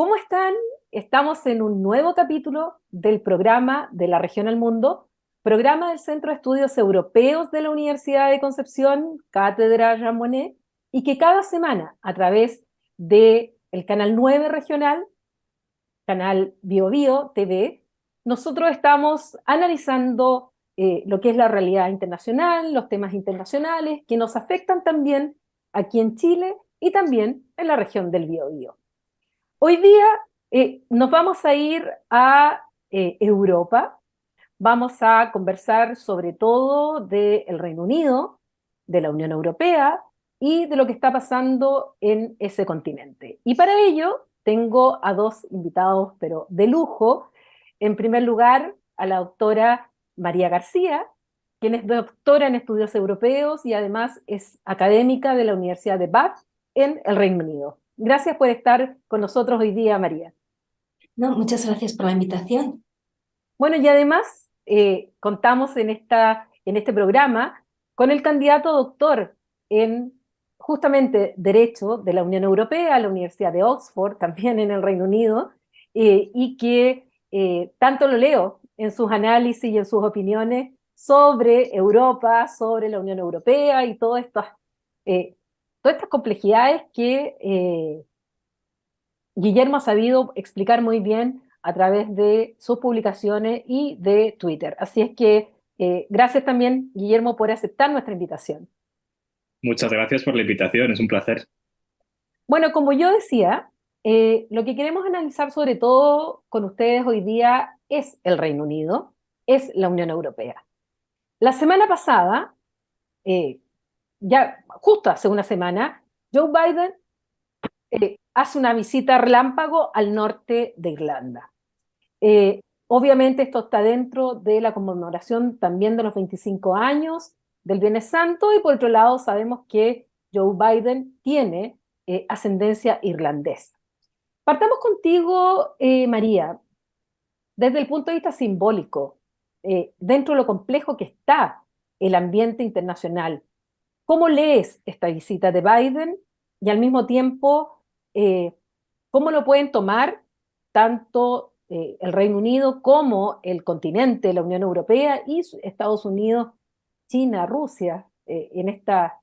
¿Cómo están? Estamos en un nuevo capítulo del programa de la región al mundo, programa del Centro de Estudios Europeos de la Universidad de Concepción, Cátedra Jean Monnet, y que cada semana, a través del canal 9 regional, canal Bio Bio TV, nosotros estamos analizando lo que es la realidad internacional, los temas internacionales que nos afectan también aquí en Chile y también en la región del Biobío. Hoy día nos vamos a ir a Europa, vamos a conversar sobre todo del Reino Unido, de la Unión Europea y de lo que está pasando en ese continente. Y para ello tengo a dos invitados, pero de lujo. En primer lugar, a la doctora María García, quien es doctora en estudios europeos y además es académica de la Universidad de Bath en el Reino Unido. Gracias por estar con nosotros hoy día, María. No, muchas gracias por la invitación. Bueno, y además contamos en este programa con el candidato doctor en justamente Derecho de la Unión Europea, la Universidad de Oxford, también en el Reino Unido, y que tanto lo leo en sus análisis y en sus opiniones sobre Europa, sobre la Unión Europea y eh, todas estas complejidades que Guillermo ha sabido explicar muy bien a través de sus publicaciones y de Twitter. Así es que gracias también, Guillermo, por aceptar nuestra invitación. Muchas gracias por la invitación, es un placer. Bueno, como yo decía, lo que queremos analizar sobre todo con ustedes hoy día es el Reino Unido, es la Unión Europea. La semana pasada, eh, ya justo hace una semana, Joe Biden hace una visita relámpago al norte de Irlanda. Obviamente esto está dentro de la conmemoración también de los 25 años del Viernes Santo y por otro lado sabemos que Joe Biden tiene ascendencia irlandesa. Partamos contigo, María, desde el punto de vista simbólico, dentro de lo complejo que está el ambiente internacional. ¿Cómo lees esta visita de Biden y al mismo tiempo eh, cómo lo pueden tomar tanto el Reino Unido como el continente, la Unión Europea y Estados Unidos, China, Rusia, en esta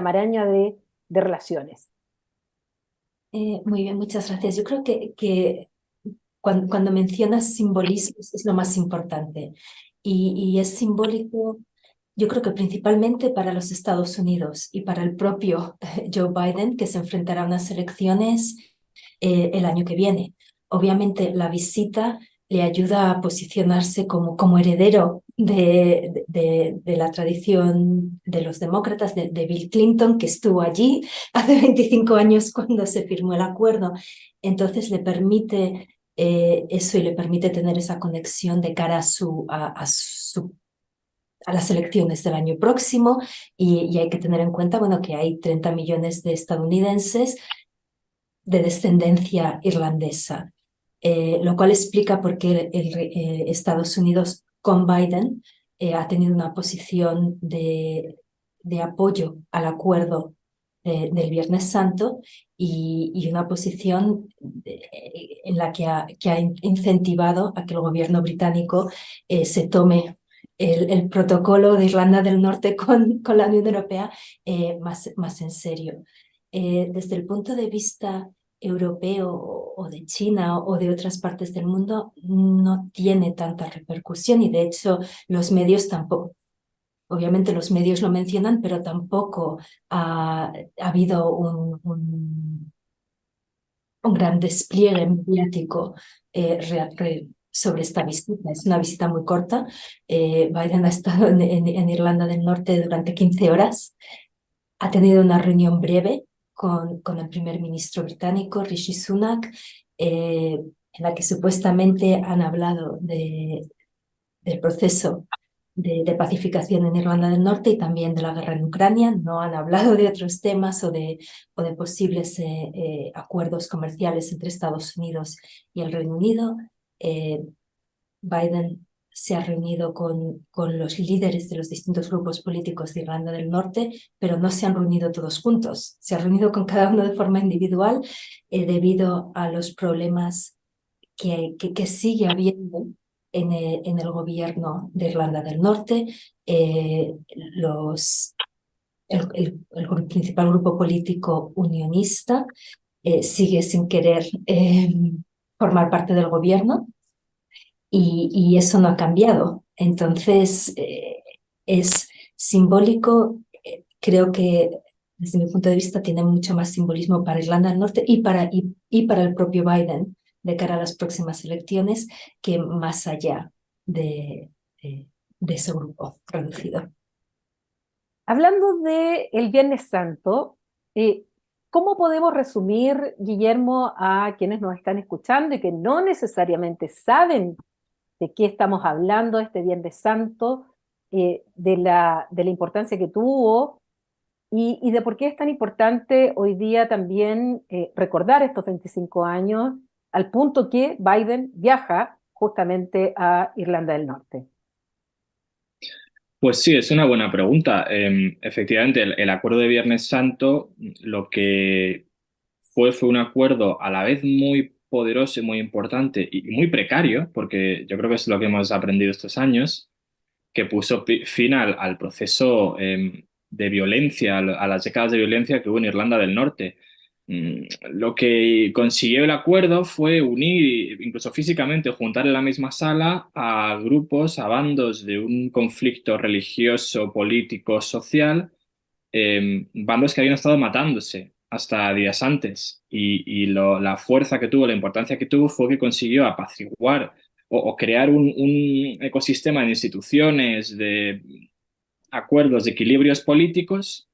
maraña de relaciones? Muy bien, muchas gracias. Yo creo que cuando mencionas simbolismos es lo más importante y es simbólico, yo creo que principalmente para los Estados Unidos y para el propio Joe Biden, que se enfrentará a unas elecciones el año que viene. Obviamente la visita le ayuda a posicionarse como heredero de la tradición de los demócratas, de Bill Clinton, que estuvo allí hace 25 años cuando se firmó el acuerdo. Entonces le permite eso y le permite tener esa conexión de cara a las elecciones del año próximo y hay que tener en cuenta bueno, que hay 30 millones de estadounidenses de descendencia irlandesa, lo cual explica por qué Estados Unidos con Biden ha tenido una posición de apoyo al acuerdo del Viernes Santo y una posición en la que ha incentivado a que el gobierno británico se tome el protocolo de Irlanda del Norte con la Unión Europea más en serio. Desde el punto de vista europeo o de China o de otras partes del mundo no tiene tanta repercusión y de hecho los medios tampoco, obviamente los medios lo mencionan, pero tampoco ha habido un gran despliegue mediático sobre esta visita. Es una visita muy corta. Biden ha estado en Irlanda del Norte durante 15 horas. Ha tenido una reunión breve con el primer ministro británico, Rishi Sunak, en la que supuestamente han hablado del proceso de pacificación en Irlanda del Norte y también de la guerra en Ucrania. No han hablado de otros temas o de posibles acuerdos comerciales entre Estados Unidos y el Reino Unido. Biden se ha reunido con los líderes de los distintos grupos políticos de Irlanda del Norte, pero no se han reunido todos juntos. Se ha reunido con cada uno de forma individual debido a los problemas que sigue habiendo en el gobierno de Irlanda del Norte. El principal grupo político unionista sigue sin querer formar parte del gobierno y eso no ha cambiado. Entonces, es simbólico. Creo que desde mi punto de vista tiene mucho más simbolismo para Irlanda del Norte y para el propio Biden de cara a las próximas elecciones que más allá de ese grupo reducido. Hablando del Viernes Santo, ¿cómo podemos resumir, Guillermo, a quienes nos están escuchando y que no necesariamente saben de qué estamos hablando este Viernes Santo, de la importancia que tuvo y de por qué es tan importante hoy día también recordar estos 25 años al punto que Biden viaja justamente a Irlanda del Norte? Pues sí, es una buena pregunta. Efectivamente, el acuerdo de Viernes Santo lo que fue un acuerdo a la vez muy poderoso y muy importante y muy precario, porque yo creo que es lo que hemos aprendido estos años, que puso fin al proceso de violencia, a las décadas de violencia que hubo en Irlanda del Norte. Lo que consiguió el acuerdo fue unir, incluso físicamente, juntar en la misma sala a grupos, a bandos de un conflicto religioso, político, social, bandos que habían estado matándose hasta días antes. La fuerza que tuvo, la importancia que tuvo fue que consiguió apaciguar o crear un ecosistema de instituciones, de acuerdos, de equilibrios políticos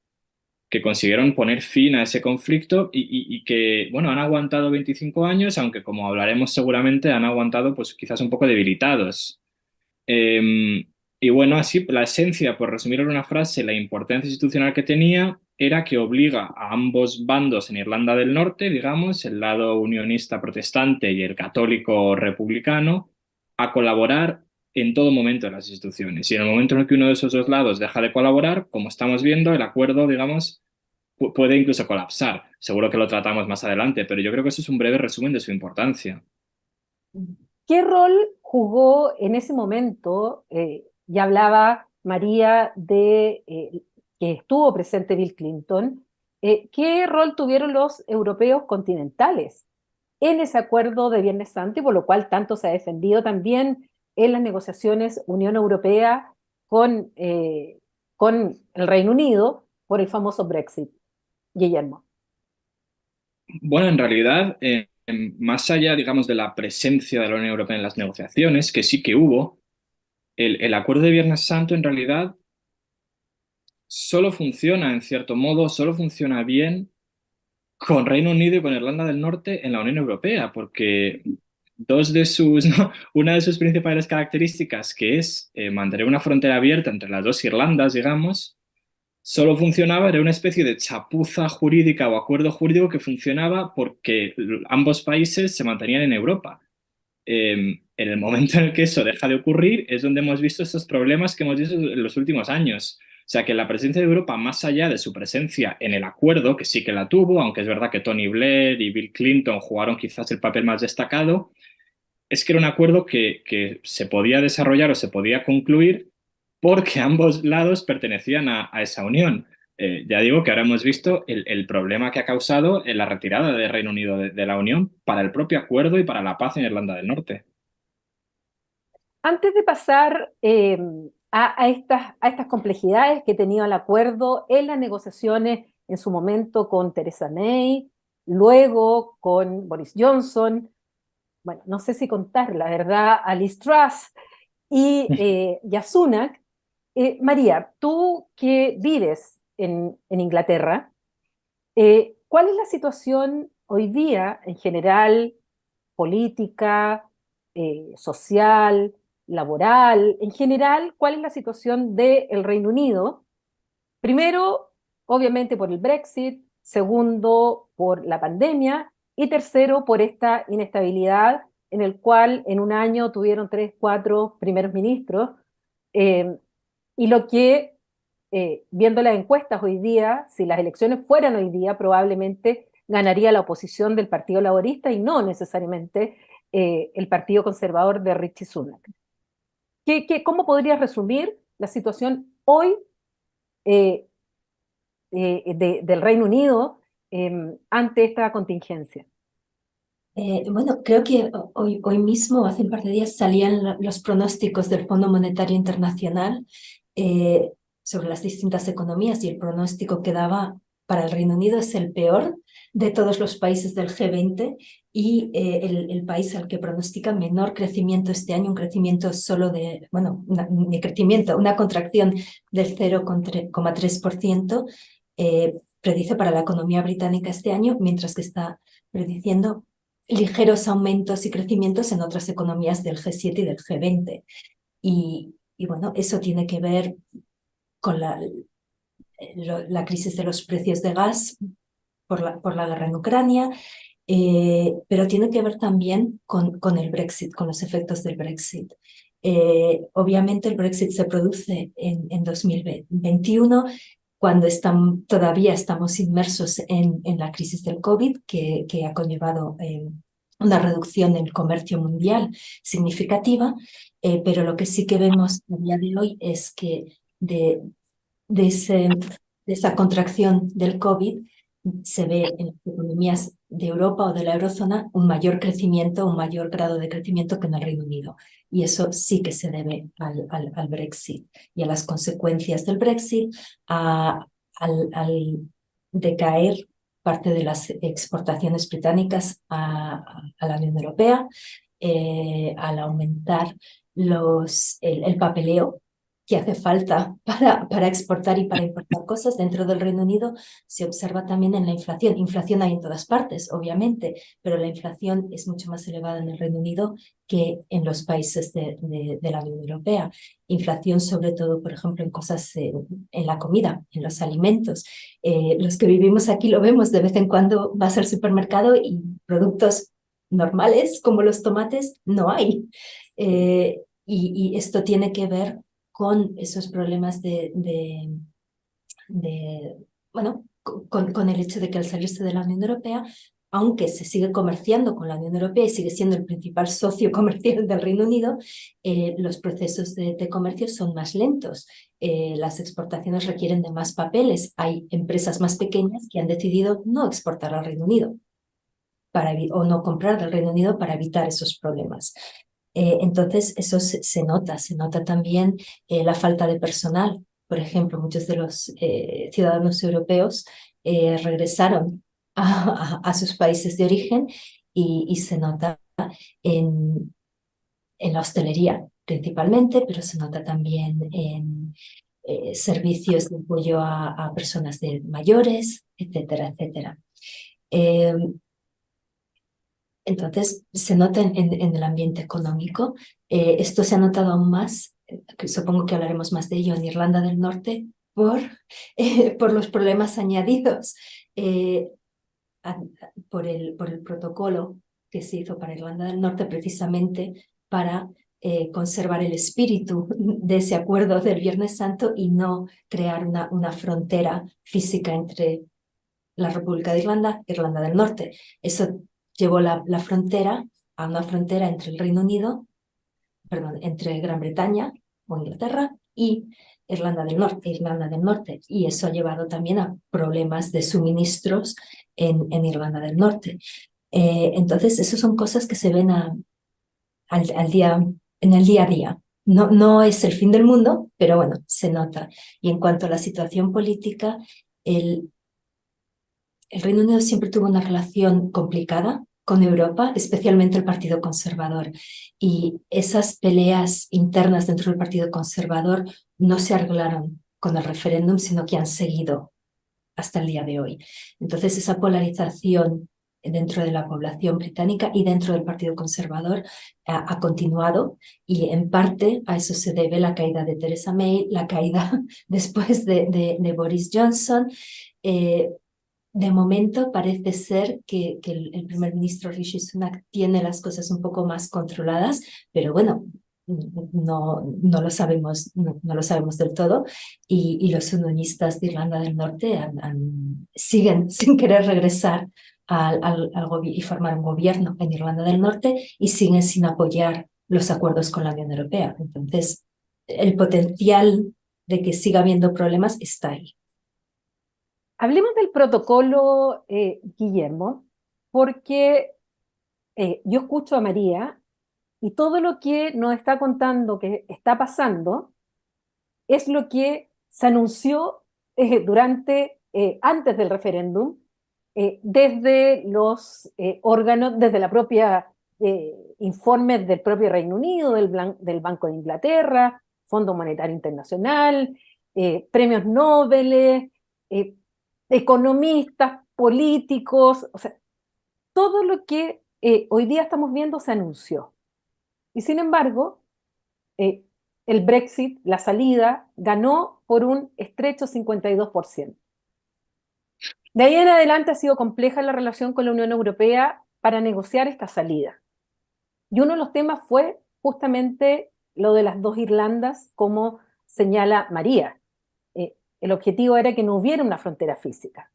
que consiguieron poner fin a ese conflicto y que, bueno, han aguantado 25 años, aunque como hablaremos seguramente, han aguantado pues quizás un poco debilitados. Y bueno, así la esencia, por resumirlo en una frase, la importancia institucional que tenía era que obliga a ambos bandos en Irlanda del Norte, digamos, el lado unionista protestante y el católico republicano, a colaborar en todo momento en las instituciones. Y en el momento en el que uno de esos dos lados deja de colaborar, como estamos viendo, el acuerdo, digamos, puede incluso colapsar. Seguro que lo tratamos más adelante, pero yo creo que eso es un breve resumen de su importancia. ¿Qué rol jugó en ese momento? Ya hablaba María de que estuvo presente Bill Clinton. ¿Qué rol tuvieron los europeos continentales en ese acuerdo de Viernes Santo y por lo cual tanto se ha defendido también en las negociaciones Unión Europea con el Reino Unido por el famoso Brexit? Guillermo. Bueno, en realidad, más allá, digamos, de la presencia de la Unión Europea en las negociaciones, que sí que hubo, el acuerdo de Viernes Santo en realidad solo funciona, en cierto modo, solo funciona bien con Reino Unido y con Irlanda del Norte en la Unión Europea, porque ¿no? Una de sus principales características, que es mantener una frontera abierta entre las dos Irlandas, digamos, solo funcionaba, era una especie de chapuza jurídica o acuerdo jurídico que funcionaba porque ambos países se mantenían en Europa. En el momento en el que eso deja de ocurrir es donde hemos visto estos problemas que hemos visto en los últimos años. O sea, que la presencia de Europa, más allá de su presencia en el acuerdo, que sí que la tuvo, aunque es verdad que Tony Blair y Bill Clinton jugaron quizás el papel más destacado, es que era un acuerdo que se podía desarrollar o se podía concluir porque ambos lados pertenecían a esa unión. Ya digo que ahora hemos visto el problema que ha causado en la retirada del Reino Unido de la Unión para el propio acuerdo y para la paz en Irlanda del Norte. Antes de pasar a estas complejidades que tenía el acuerdo en las negociaciones en su momento con Theresa May, luego con Boris Johnson, bueno, no sé si contar la verdad, a Liz Truss y a Sunak. María, tú que vives en Inglaterra, ¿cuál es la situación hoy día en general, política, social, laboral, en general, cuál es la situación del Reino Unido? Primero, obviamente por el Brexit, segundo, por la pandemia y tercero, por esta inestabilidad en el cual en un año tuvieron 3, 4 primeros ministros, eh, y lo que, viendo las encuestas hoy día, si las elecciones fueran hoy día, probablemente ganaría la oposición del Partido Laborista y no necesariamente el Partido Conservador de Rishi Sunak. ¿Cómo podrías resumir la situación hoy eh, del Reino Unido ante esta contingencia? Bueno, creo que hoy mismo, hace un par de días, salían los pronósticos del Fondo Monetario Internacional eh, sobre las distintas economías, y el pronóstico que daba para el Reino Unido es el peor de todos los países del G20 y el país al que pronostica menor crecimiento este año, un crecimiento solo de, bueno, ni crecimiento, una contracción del 0,3%, predice para la economía británica este año, mientras que está prediciendo ligeros aumentos y crecimientos en otras economías del G7 y del G20. Y bueno, eso tiene que ver con la crisis de los precios de gas por la guerra en Ucrania, pero tiene que ver también con el Brexit, con los efectos del Brexit. Obviamente el Brexit se produce en 2021, cuando todavía estamos inmersos en la crisis del COVID, que ha conllevado una reducción en el comercio mundial significativa, pero lo que sí que vemos a día de hoy es que de esa contracción del COVID se ve en las economías de Europa o de la eurozona un mayor crecimiento, un mayor grado de crecimiento que en el Reino Unido. Y eso sí que se debe al Brexit y a las consecuencias del Brexit, al decaer parte de las exportaciones británicas a la Unión Europea, al aumentar el papeleo que hace falta para exportar y para importar cosas dentro del Reino Unido. Se observa también en la inflación. Inflación hay en todas partes, obviamente, pero la inflación es mucho más elevada en el Reino Unido que en los países de la Unión Europea. Inflación sobre todo, por ejemplo, en cosas, en la comida, en los alimentos. Los que vivimos aquí lo vemos de vez en cuando. Vas al supermercado y productos normales como los tomates no hay. Y esto tiene que ver con esos problemas bueno, con el hecho de que al salirse de la Unión Europea, aunque se sigue comerciando con la Unión Europea y sigue siendo el principal socio comercial del Reino Unido, los procesos de comercio son más lentos. Las exportaciones requieren de más papeles. Hay empresas más pequeñas que han decidido no exportar al Reino Unido o no comprar del Reino Unido para evitar esos problemas. Entonces, eso se nota también la falta de personal. Por ejemplo, muchos de los ciudadanos europeos regresaron a sus países de origen, y se nota en la hostelería principalmente, pero se nota también en servicios de apoyo a personas mayores, etcétera, etcétera. Entonces, se nota en el ambiente económico. Esto se ha notado aún más, que supongo que hablaremos más de ello, en Irlanda del Norte, por los problemas añadidos por el protocolo que se hizo para Irlanda del Norte, precisamente para conservar el espíritu de ese acuerdo del Viernes Santo y no crear una frontera física entre la República de Irlanda e Irlanda del Norte. Eso llevó la frontera a una frontera entre el Reino Unido, perdón, entre Gran Bretaña o Inglaterra y Irlanda del Norte. Y eso ha llevado también a problemas de suministros en Irlanda del Norte. Entonces, esas son cosas que se ven en el día a día. No es el fin del mundo, pero bueno, se nota. Y en cuanto a la situación política, el Reino Unido siempre tuvo una relación complicada con Europa, especialmente el Partido Conservador. Y esas peleas internas dentro del Partido Conservador no se arreglaron con el referéndum, sino que han seguido hasta el día de hoy. Entonces, esa polarización dentro de la población británica y dentro del Partido Conservador ha continuado, y en parte a eso se debe la caída de Theresa May, la caída después de Boris Johnson, De momento parece ser que el primer ministro Rishi Sunak tiene las cosas un poco más controladas, pero bueno, no lo sabemos, no lo sabemos del todo. Y los unionistas de Irlanda del Norte siguen sin querer regresar y formar un gobierno en Irlanda del Norte y siguen sin apoyar los acuerdos con la Unión Europea. Entonces, el potencial de que siga habiendo problemas está ahí. Hablemos del protocolo, Guillermo, porque yo escucho a María y todo lo que nos está contando que está pasando es lo que se anunció antes del referéndum, desde los órganos, desde la propia informes del propio Reino Unido, del Banco de Inglaterra, Fondo Monetario Internacional, premios Nobel, economistas, políticos, o sea, todo lo que hoy día estamos viendo se anunció. Y sin embargo, eh, el Brexit, la salida, ganó por un estrecho 52%. De ahí en adelante ha sido compleja la relación con la Unión Europea para negociar esta salida. Y uno de los temas fue justamente lo de las dos Irlandas, como señala María. El objetivo era que no hubiera una frontera física.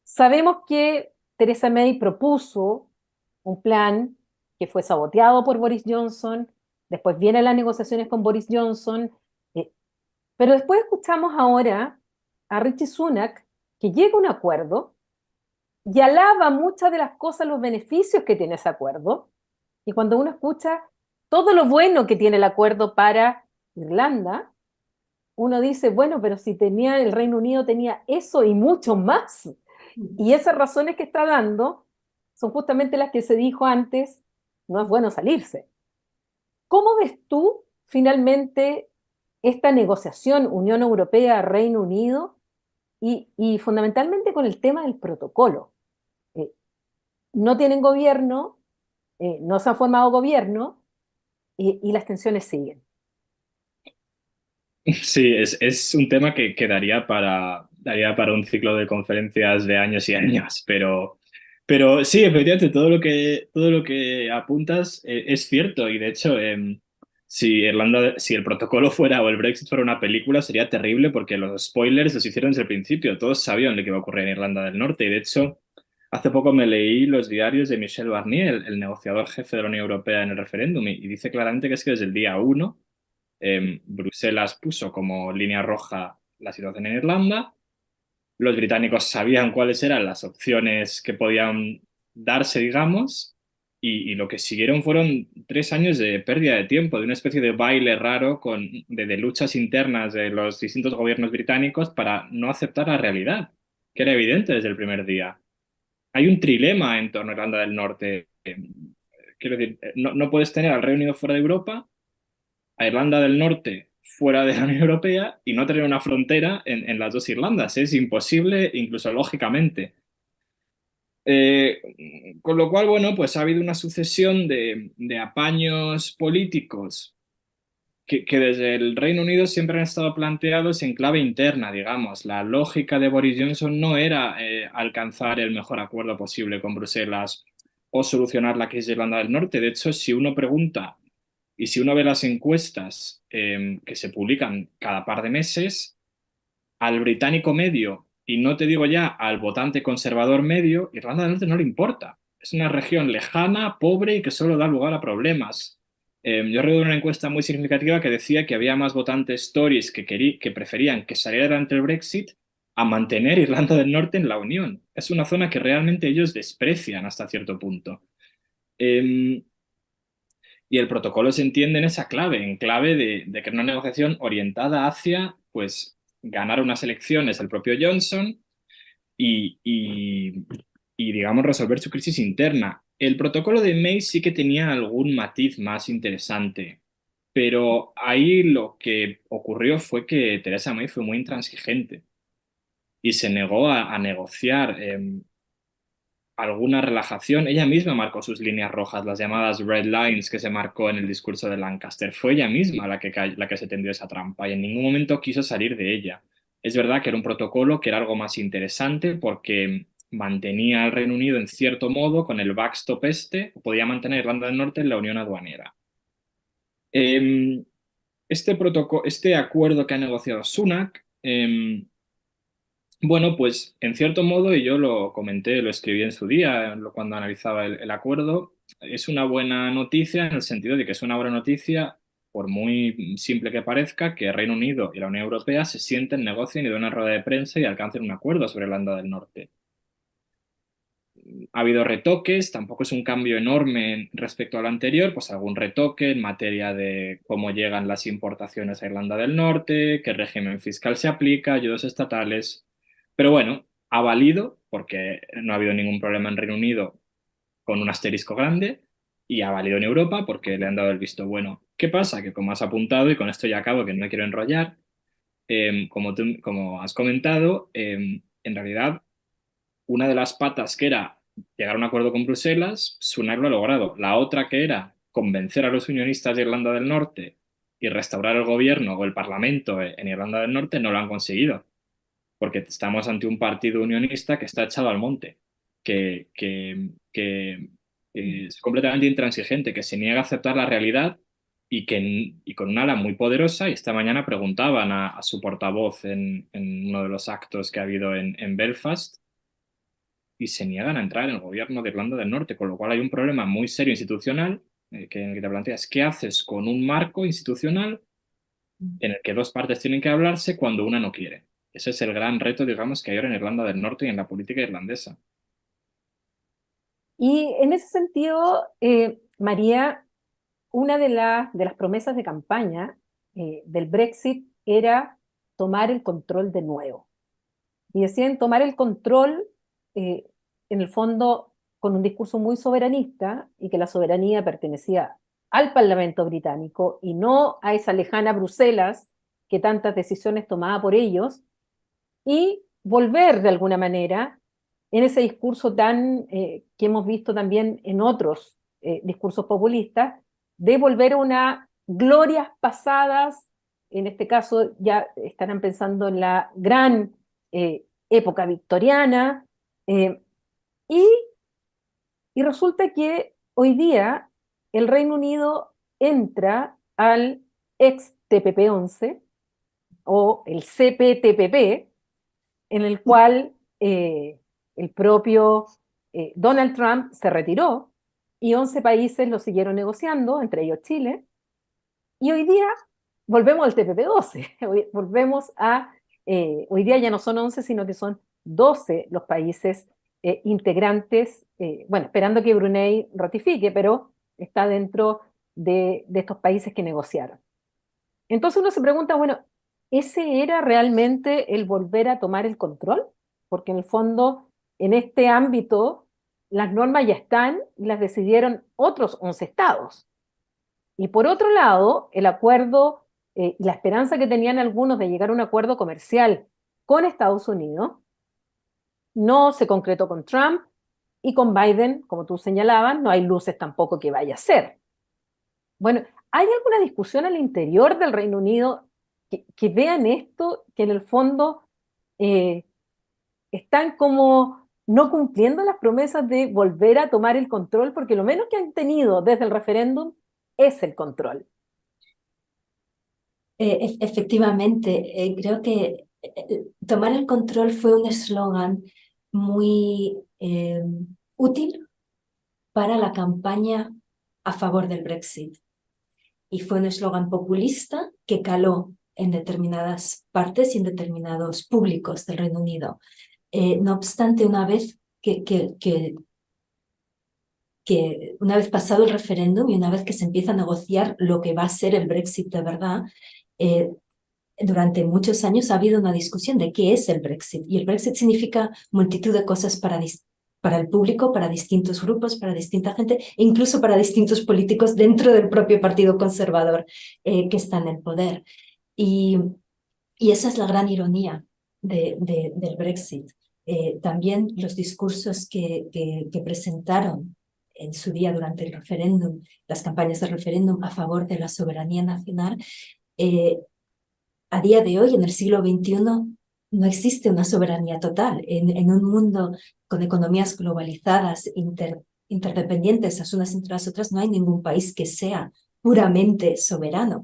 Sabemos que Theresa May propuso un plan que fue saboteado por Boris Johnson, después vienen las negociaciones con Boris Johnson, pero después escuchamos ahora a Rishi Sunak que llega a un acuerdo y alaba muchas de las cosas, los beneficios que tiene ese acuerdo, y cuando uno escucha todo lo bueno que tiene el acuerdo para Irlanda, uno dice, bueno, pero si tenía el Reino Unido tenía eso y mucho más. Y esas razones que está dando son justamente las que se dijo antes, no es bueno salirse. ¿Cómo ves tú finalmente esta negociación Unión Europea-Reino Unido y fundamentalmente con el tema del protocolo? Eh, no tienen gobierno, no se ha formado gobierno y las tensiones siguen. Sí, es un tema que daría para un ciclo de conferencias de años y años, pero sí, efectivamente, todo lo que apuntas es cierto y de hecho, si el protocolo fuera o el Brexit fuera una película sería terrible porque los spoilers los hicieron desde el principio, todos sabían lo que iba a ocurrir en Irlanda del Norte y de hecho, hace poco me leí los diarios de Michel Barnier, el negociador jefe de la Unión Europea en el referéndum y dice claramente que es que desde el día uno Bruselas puso como línea roja la situación en Irlanda. Los británicos sabían cuáles eran las opciones que podían darse, digamos, y lo que siguieron fueron 3 años de pérdida de tiempo, de una especie de baile raro de luchas internas de los distintos gobiernos británicos para no aceptar la realidad, que era evidente desde el primer día. Hay un trilema en torno a Irlanda del Norte. Quiero decir, no puedes tener al Reino Unido fuera de Europa, a Irlanda del Norte fuera de la Unión Europea y no tener una frontera en las dos Irlandas. Es imposible, incluso lógicamente. Con lo cual, bueno, pues ha habido una sucesión de apaños políticos que desde el Reino Unido siempre han estado planteados en clave interna, digamos. La lógica de Boris Johnson no era alcanzar el mejor acuerdo posible con Bruselas o solucionar la crisis de Irlanda del Norte. De hecho, si uno pregunta y si uno ve las encuestas que se publican cada par de meses, al británico medio, y no te digo ya al votante conservador medio, Irlanda del Norte no le importa. Es una región lejana, pobre y que solo da lugar a problemas. Yo recuerdo una encuesta muy significativa que decía que había más votantes Tories que preferían que saliera adelante el Brexit a mantener Irlanda del Norte en la Unión. Es una zona que realmente ellos desprecian hasta cierto punto. Y el protocolo se entiende en esa clave, en clave de que era una negociación orientada hacia, pues, ganar unas elecciones el propio Johnson y, y, y, digamos, resolver su crisis interna. El protocolo de May sí que tenía algún matiz más interesante, pero ahí lo que ocurrió fue que Theresa May fue muy intransigente y se negó a negociar alguna relajación. Ella misma marcó sus líneas rojas, las llamadas red lines que se marcó en el discurso de Lancaster. Fue ella misma la que se tendió esa trampa y en ningún momento quiso salir de ella. Es verdad que era un protocolo que era algo más interesante porque mantenía al Reino Unido en cierto modo con el backstop podía mantener a Irlanda del Norte en la unión aduanera. Em, este acuerdo que ha negociado Sunak, bueno, pues en cierto modo, y yo lo comenté, lo escribí en su día, cuando analizaba el acuerdo, es una buena noticia en el sentido de que es una buena noticia, por muy simple que parezca, que Reino Unido y la Unión Europea se sienten, negocien y den una rueda de prensa y alcancen un acuerdo sobre Irlanda del Norte. Ha habido retoques, tampoco es un cambio enorme respecto a lo anterior, pues algún retoque en materia de cómo llegan las importaciones a Irlanda del Norte, qué régimen fiscal se aplica, ayudas estatales. Pero bueno, ha valido, porque no ha habido ningún problema en Reino Unido con un asterisco grande, y ha valido en Europa porque le han dado el visto bueno. ¿Qué pasa? Que como has apuntado, y con esto ya acabo, que no me quiero enrollar, como has comentado, en realidad una de las patas que era llegar a un acuerdo con Bruselas, Sunak lo ha logrado. La otra que era convencer a los unionistas de Irlanda del Norte y restaurar el gobierno o el parlamento en Irlanda del Norte no lo han conseguido, porque estamos ante un partido unionista que está echado al monte, que es completamente intransigente, que se niega a aceptar la realidad y con un ala muy poderosa. Y esta mañana preguntaban a su portavoz en uno de los actos que ha habido en Belfast, y se niegan a entrar en el gobierno de Irlanda del Norte, con lo cual hay un problema muy serio institucional en el que te planteas qué haces con un marco institucional en el que dos partes tienen que hablarse cuando una no quiere. Ese es el gran reto, digamos, que hay ahora en Irlanda del Norte y en la política irlandesa. Y en ese sentido, María, una de las promesas de campaña del Brexit era tomar el control de nuevo. Y decían tomar el control, eh, en el fondo, con un discurso muy soberanista, y que la soberanía pertenecía al Parlamento británico y no a esa lejana Bruselas que tantas decisiones tomaba por ellos, y volver de alguna manera en ese discurso que hemos visto también en otros discursos populistas, de volver a una glorias pasadas. En este caso ya estarán pensando en la gran época victoriana, eh, y, y resulta que hoy día el Reino Unido entra al ex TPP-11 o el CPTPP, en el cual el propio Donald Trump se retiró y 11 países lo siguieron negociando, entre ellos Chile, y hoy día volvemos al TPP-12, hoy día ya no son 11, sino que son 12 los países integrantes, bueno, esperando que Brunei ratifique, pero está dentro de estos países que negociaron. Entonces uno se pregunta, bueno, ¿ese era realmente el volver a tomar el control? Porque en el fondo, en este ámbito, las normas ya están y las decidieron otros 11 estados. Y por otro lado, el acuerdo y la esperanza que tenían algunos de llegar a un acuerdo comercial con Estados Unidos no se concretó con Trump, y con Biden, como tú señalabas, no hay luces tampoco que vaya a ser. Bueno, ¿hay alguna discusión al interior del Reino Unido que vean esto, que en el fondo eh, están como no cumpliendo las promesas de volver a tomar el control? Porque lo menos que han tenido desde el referéndum es el control. Efectivamente, creo que tomar el control fue un eslogan muy útil para la campaña a favor del Brexit. Y fue un eslogan populista que caló en determinadas partes y en determinados públicos del Reino Unido. No obstante, una vez una vez pasado el referéndum y una vez que se empieza a negociar lo que va a ser el Brexit de verdad, durante muchos años ha habido una discusión de qué es el Brexit. Y el Brexit significa multitud de cosas para el público, para distintos grupos, para distinta gente, e incluso para distintos políticos dentro del propio Partido Conservador que está en el poder. Y esa es la gran ironía del Brexit. También los discursos que presentaron en su día durante el referéndum, las campañas del referéndum a favor de la soberanía nacional, a día de hoy, en el siglo XXI, no existe una soberanía total. En un mundo con economías globalizadas, interdependientes las unas entre las otras, no hay ningún país que sea puramente soberano.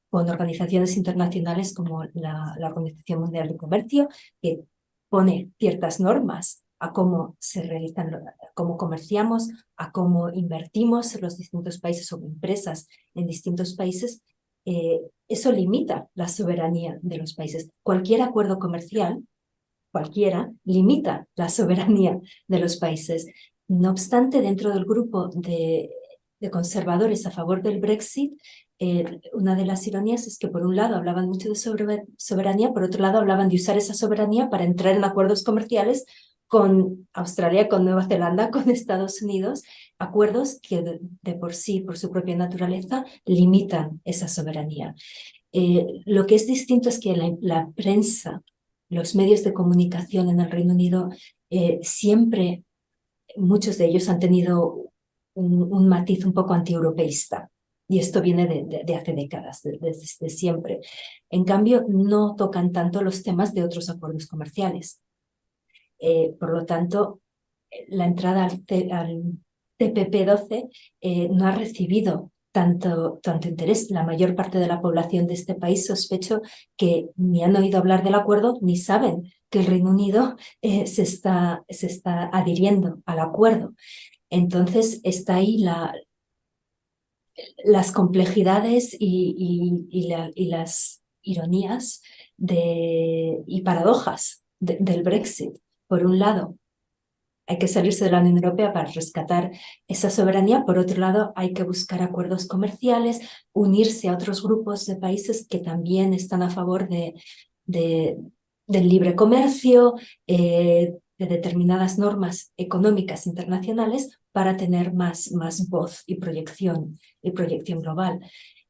Con organizaciones internacionales como la Organización Mundial de Comercio, que pone ciertas normas a cómo se realizan, a cómo comerciamos, a cómo invertimos en los distintos países o empresas en distintos países. Eso limita la soberanía de los países. Cualquier acuerdo comercial, cualquiera, limita la soberanía de los países. No obstante, dentro del grupo de conservadores a favor del Brexit, una de las ironías es que por un lado hablaban mucho de soberanía, por otro lado hablaban de usar esa soberanía para entrar en acuerdos comerciales con Australia, con Nueva Zelanda, con Estados Unidos, acuerdos que de por sí, por su propia naturaleza, limitan esa soberanía. Lo que es distinto es que la prensa, los medios de comunicación en el Reino Unido, siempre, muchos de ellos han tenido un matiz un poco antieuropeísta. Y esto viene de hace décadas, desde siempre. En cambio, no tocan tanto los temas de otros acuerdos comerciales. Por lo tanto, la entrada al TPP-12 no ha recibido tanto interés. La mayor parte de la población de este país sospecho que ni han oído hablar del acuerdo ni saben que el Reino Unido se está adhiriendo al acuerdo. Entonces está ahí las complejidades y las ironías y paradojas del Brexit. Por un lado, hay que salirse de la Unión Europea para rescatar esa soberanía. Por otro lado, hay que buscar acuerdos comerciales, unirse a otros grupos de países que también están a favor del libre comercio, de determinadas normas económicas internacionales para tener más voz y proyección global.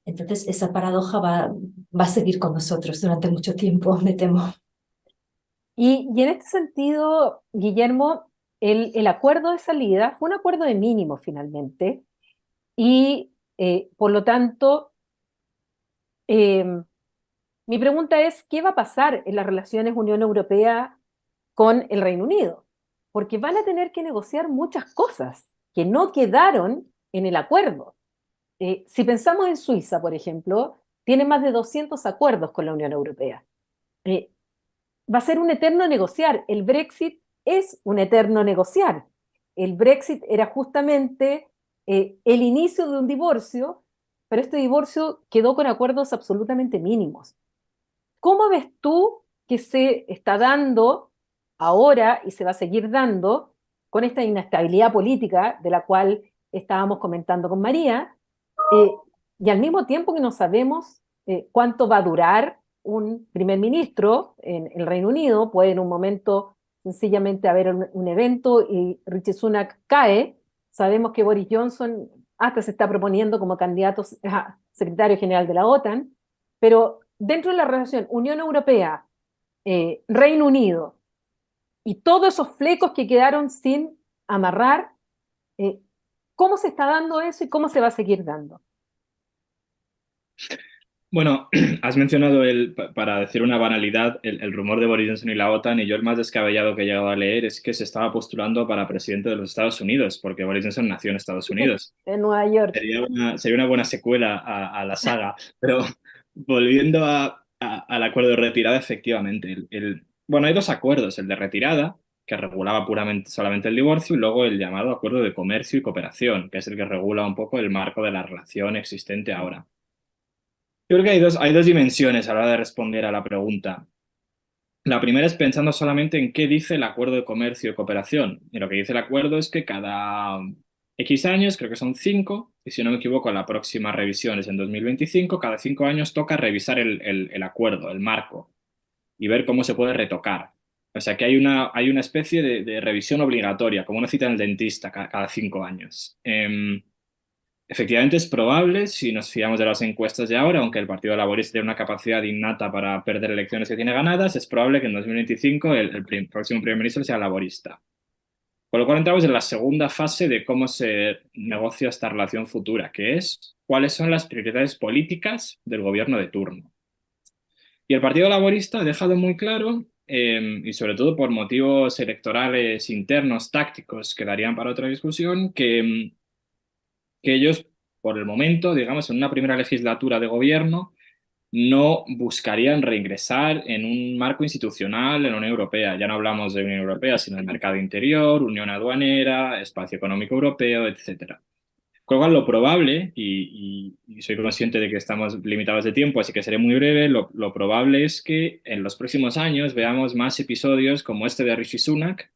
Entonces, esa paradoja va a seguir con nosotros durante mucho tiempo, me temo. Y en este sentido, Guillermo, el acuerdo de salida fue un acuerdo de mínimo finalmente y por lo tanto, eh, mi pregunta es, ¿qué va a pasar en las relaciones Unión Europea con el Reino Unido? Porque van a tener que negociar muchas cosas que no quedaron en el acuerdo. Si pensamos en Suiza, por ejemplo, tiene más de 200 acuerdos con la Unión Europea. Eh, Va a ser un eterno negociar. El Brexit es un eterno negociar. El Brexit era justamente el inicio de un divorcio, pero este divorcio quedó con acuerdos absolutamente mínimos. ¿Cómo ves tú que se está dando ahora y se va a seguir dando con esta inestabilidad política de la cual estábamos comentando con María? eh, y al mismo tiempo que no sabemos cuánto va a durar un primer ministro en el Reino Unido, puede en un momento sencillamente haber un evento y Rishi Sunak cae. Sabemos que Boris Johnson hasta se está proponiendo como candidato a secretario general de la OTAN, pero dentro de la relación Unión Europea, Reino Unido y todos esos flecos que quedaron sin amarrar, eh, ¿cómo se está dando eso y cómo se va a seguir dando? Bueno, has mencionado para decir una banalidad, el rumor de Boris Johnson y la OTAN, y yo el más descabellado que he llegado a leer es que se estaba postulando para presidente de los Estados Unidos, porque Boris Johnson nació en Estados Unidos. En Nueva York. Sería una buena secuela a la saga, pero volviendo al acuerdo de retirada, efectivamente, bueno, hay dos acuerdos, el de retirada, que regulaba puramente solamente el divorcio, y luego el llamado acuerdo de comercio y cooperación, que es el que regula un poco el marco de la relación existente ahora. Yo creo que hay dos dimensiones a la hora de responder a la pregunta. La primera es pensando solamente en qué dice el acuerdo de comercio y cooperación. Y lo que dice el acuerdo es que cada X años, creo que son 5, y si no me equivoco, la próxima revisión es en 2025, cada 5 años toca revisar el acuerdo, el marco, y ver cómo se puede retocar. O sea que hay una especie de revisión obligatoria, como una cita en el dentista cada 5 años. Efectivamente es probable, si nos fiamos de las encuestas de ahora, aunque el Partido Laborista tiene una capacidad innata para perder elecciones que tiene ganadas, es probable que en 2025 el próximo primer ministro sea laborista. Con lo cual entramos en la segunda fase de cómo se negocia esta relación futura, que es cuáles son las prioridades políticas del gobierno de turno. Y el Partido Laborista ha dejado muy claro, y sobre todo por motivos electorales internos, tácticos, que darían para otra discusión, que ellos, por el momento, digamos, en una primera legislatura de gobierno, no buscarían reingresar en un marco institucional en la Unión Europea. Ya no hablamos de Unión Europea, sino de mercado interior, Unión Aduanera, Espacio Económico Europeo, etcétera. Con lo cual, lo probable, y soy consciente de que estamos limitados de tiempo, así que seré muy breve, lo probable es que en los próximos años veamos más episodios como este de Rishi Sunak,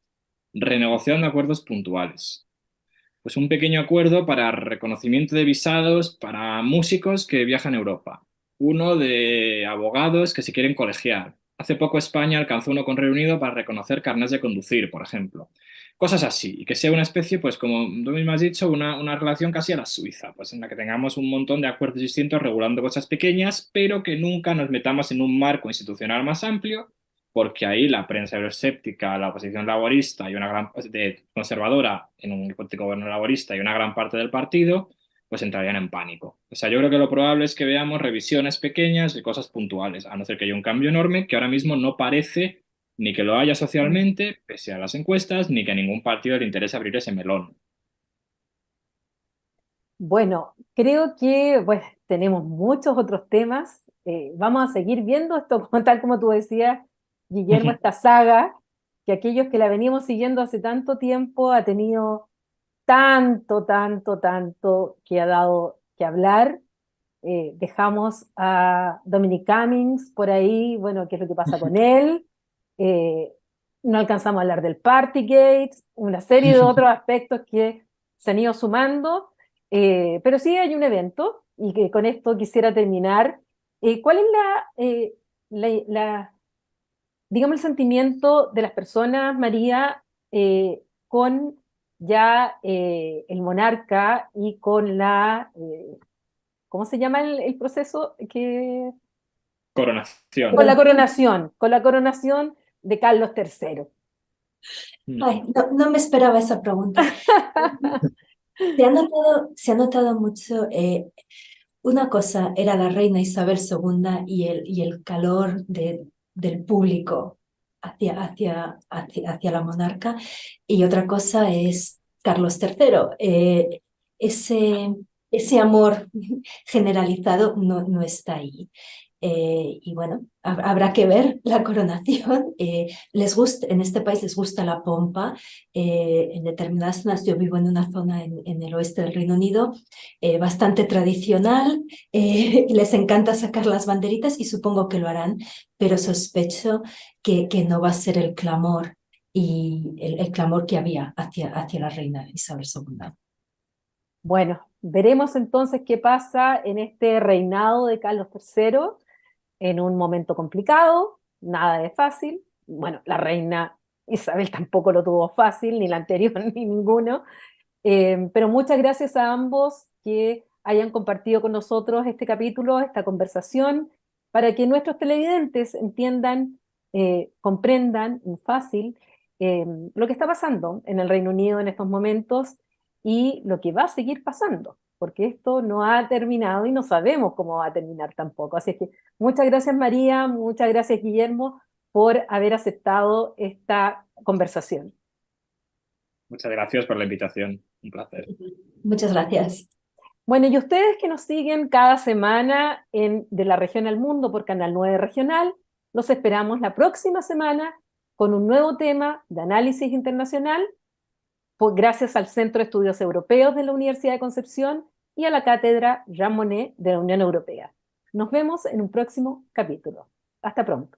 renegociando acuerdos puntuales. Pues un pequeño acuerdo para reconocimiento de visados para músicos que viajan a Europa. Uno de abogados que se quieren colegiar. Hace poco España alcanzó uno con Reino Unido para reconocer carnets de conducir, por ejemplo. Cosas así, y que sea una especie, pues como tú mismo has dicho, una relación casi a la Suiza, pues en la que tengamos un montón de acuerdos distintos regulando cosas pequeñas, pero que nunca nos metamos en un marco institucional más amplio, porque ahí la prensa euroscéptica, la oposición laborista y una gran conservadora en un hipotético gobierno laborista y una gran parte del partido, pues entrarían en pánico. O sea, yo creo que lo probable es que veamos revisiones pequeñas de cosas puntuales, a no ser que haya un cambio enorme que ahora mismo no parece ni que lo haya socialmente, pese a las encuestas, ni que a ningún partido le interese abrir ese melón. Bueno, creo que bueno, tenemos muchos otros temas. Vamos a seguir viendo esto, tal como tú decías, Guillermo, esta saga, que aquellos que la veníamos siguiendo hace tanto tiempo ha tenido tanto, tanto, tanto que ha dado que hablar. Dejamos a Dominic Cummings por ahí, bueno, qué es lo que pasa con él. Eh, no alcanzamos a hablar del Partygate, una serie de otros aspectos que se han ido sumando, pero sí hay un evento, y que con esto quisiera terminar. ¿Cuál es digamos, el sentimiento de las personas, María, con ya el monarca y con ¿cómo se llama el proceso? Coronación. Con la coronación de Carlos III. Ay, no me esperaba esa pregunta. Se ha notado mucho. Una cosa era la reina Isabel II y el calor del público hacia la monarca, y otra cosa es Carlos III. Ese amor generalizado no está ahí. Y bueno, habrá que ver la coronación. En este país les gusta la pompa. En determinadas zonas, yo vivo en una zona en el oeste del Reino Unido, bastante tradicional. Les encanta sacar las banderitas y supongo que lo harán, pero sospecho que no va a ser el clamor y el clamor que había hacia la reina Isabel II. Bueno, veremos entonces qué pasa en este reinado de Carlos III, en un momento complicado, nada de fácil. Bueno, la reina Isabel tampoco lo tuvo fácil, ni la anterior, ni ninguno. Pero muchas gracias a ambos que hayan compartido con nosotros este capítulo, esta conversación, para que nuestros televidentes entiendan, comprendan fácil lo que está pasando en el Reino Unido en estos momentos y lo que va a seguir pasando, porque esto no ha terminado y no sabemos cómo va a terminar tampoco. Así que muchas gracias, María, muchas gracias, Guillermo, por haber aceptado esta conversación. Muchas gracias por la invitación. Un placer. Muchas gracias. Bueno, y ustedes que nos siguen cada semana De la Región al Mundo por Canal 9 Regional, los esperamos la próxima semana con un nuevo tema de análisis internacional, gracias al Centro de Estudios Europeos de la Universidad de Concepción y a la Cátedra Jean Monnet de la Unión Europea. Nos vemos en un próximo capítulo. Hasta pronto.